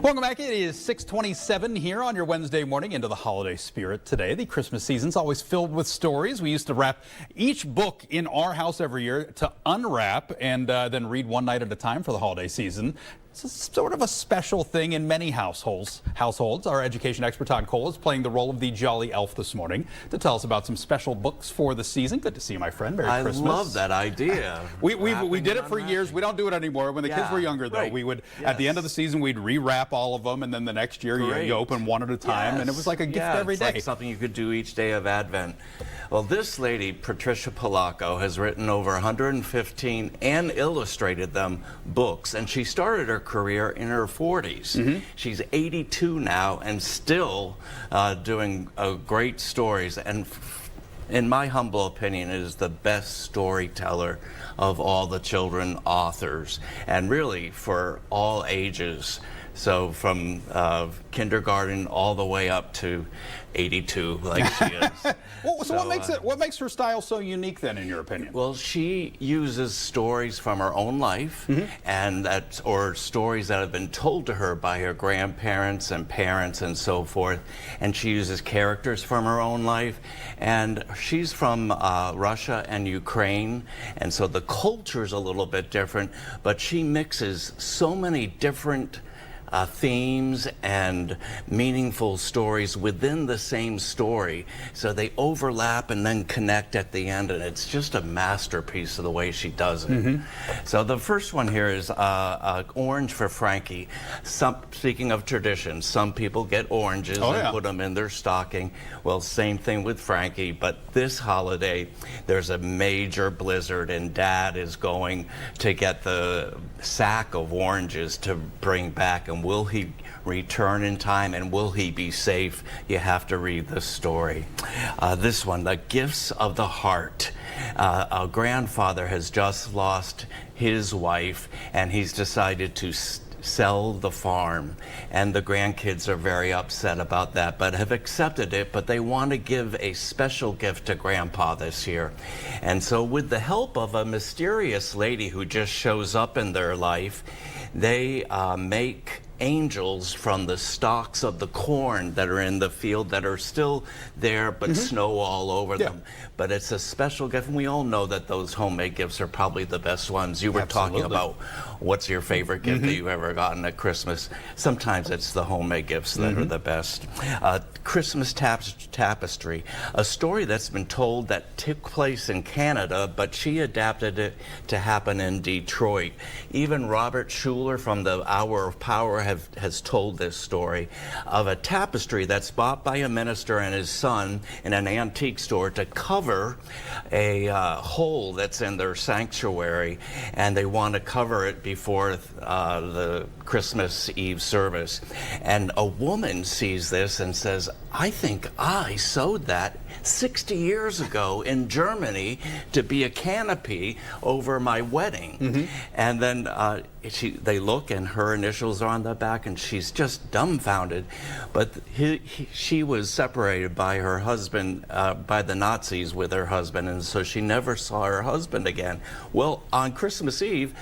Welcome back. It is 6:27 here on your Wednesday morning into the holiday spirit today. The Christmas season's always filled with stories. We used to wrap each book in our house every year to unwrap and then read one night at a time for the holiday season. It's sort of a special thing in many households. Our education expert Todd Cole is playing the role of the Jolly Elf this morning to tell us about some special books for the season. Good to see you, my friend. Merry Christmas. I love that idea. We did it for years. We don't do it anymore. When the kids were younger, though, we would, at the end of the season, we'd rewrap all of them, and then the next year you open one at a time, and it was like a gift every day. It's like something you could do each day of Advent. Well, this lady, Patricia Polacco, has written over 115 and illustrated them books, and she started her career in her 40s. She's 82 now and still doing great stories, and in my humble opinion, is the best storyteller of all the children authors, and really for all ages. So from kindergarten all the way up to 82, like she is. What makes her style so unique then, in your opinion? Well, she uses stories from her own life, or stories that have been told to her by her grandparents and parents and so forth. And she uses characters from her own life. And she's from Russia and Ukraine, and so the culture's a little bit different, but she mixes so many different themes and meaningful stories within the same story, so they overlap and then connect at the end, and it's just a masterpiece of the way she does it. So the first one here is Orange for Frankie. Speaking of tradition, some people get oranges and put them in their stocking. Well, same thing with Frankie, but this holiday there's a major blizzard and Dad is going to get the sack of oranges to bring back, and will he return in time, and will he be safe? You have to read the story. This one, The Gifts of the Heart. A grandfather has just lost his wife, and he's decided to sell the farm, and the grandkids are very upset about that, but have accepted it, but they want to give a special gift to Grandpa this year. And so with the help of a mysterious lady who just shows up in their life, they make angels from the stalks of the corn that are in the field that are still there, but snow all over them. But it's a special gift, and we all know that those homemade gifts are probably the best ones. You were talking about what's your favorite gift that you've ever gotten at Christmas. Sometimes it's the homemade gifts that are the best. Christmas Tapestry, a story that's been told that took place in Canada, but she adapted it to happen in Detroit. Even Robert Schuller from the Hour of Power has told this story of a tapestry that's bought by a minister and his son in an antique store to cover a hole that's in their sanctuary, and they want to cover it before the Christmas Eve service. And a woman sees this and says, I think I sewed that 60 years ago in Germany to be a canopy over my wedding. And then they look, and her initials are on the back, and she's just dumbfounded. But she was separated by her husband, by the Nazis with her husband, and so she never saw her husband again. Well, on Christmas Eve,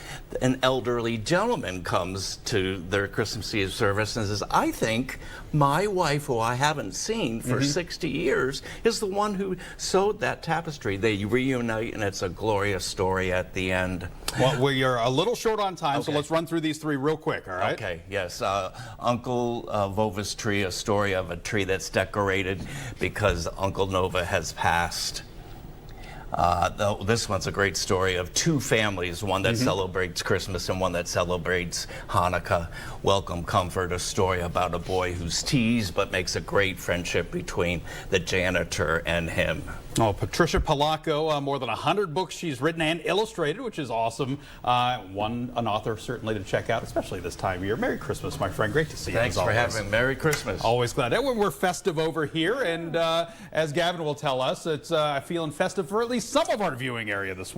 an elderly gentleman comes to their Christmas Eve service and says, I think my wife, who I haven't seen for 60 years, is the one who sewed that tapestry. They reunite, and it's a glorious story at the end. Well, we are a little short on time, so let's run through these three real quick, all right? Okay, yes. Uncle Vova's Tree, a story of a tree that's decorated because Uncle Nova has passed. This one's a great story of two families, one that celebrates Christmas and one that celebrates Hanukkah. Welcome Comfort, a story about a boy who's teased but makes a great friendship between the janitor and him. Oh, Patricia Polacco, more than 100 books she's written and illustrated, which is awesome. An author certainly to check out, especially this time of year. Merry Christmas, my friend. Great to see you. Thanks for having me. Merry Christmas. Always glad. We're festive over here, and as Gavin will tell us, it's feeling festive for at least some of our viewing area this morning.